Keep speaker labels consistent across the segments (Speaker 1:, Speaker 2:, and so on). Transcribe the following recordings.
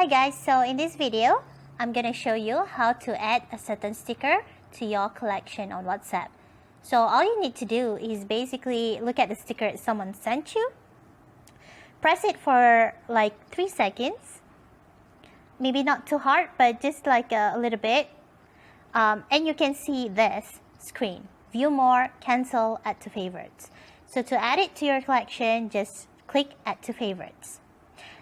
Speaker 1: Hi guys, so in this video, I'm gonna show you how to add a certain sticker to your collection on WhatsApp. So all you need to do is basically look at the sticker someone sent you, press it for like 3 seconds, maybe not too hard, but just like a little bit, and you can see this screen, view more, cancel, add to favorites. So to add it to your collection, just click add to favorites.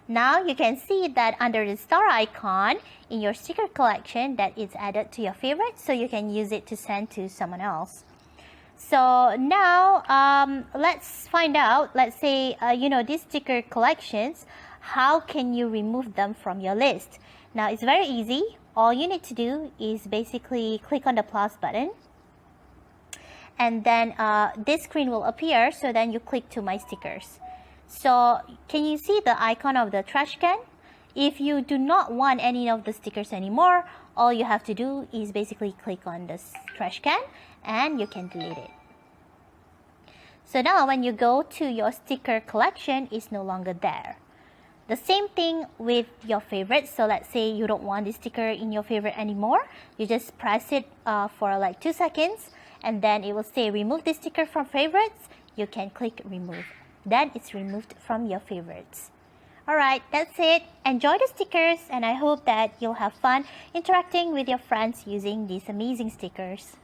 Speaker 1: Now you can see that under the star icon in your sticker collection that it's added to your favorites, so you can use it to send to someone else. So now let's find out, let's say these sticker collections, how can you remove them from your list? Now it's very easy. All you need to do is basically click on the plus button, and then this screen will appear, so then you click to my stickers. So can you see the icon of the trash can? If you do not want any of the stickers anymore, all you have to do is basically click on this trash can and you can delete it. So now when you go to your sticker collection, it's no longer there. The same thing with your favorites. So let's say you don't want this sticker in your favorite anymore. You just press it for like 2 seconds and then it will say remove this sticker from favorites. You can click remove. Then it's removed from your favorites. Alright, that's it. Enjoy the stickers and I hope that you'll have fun interacting with your friends using these amazing stickers.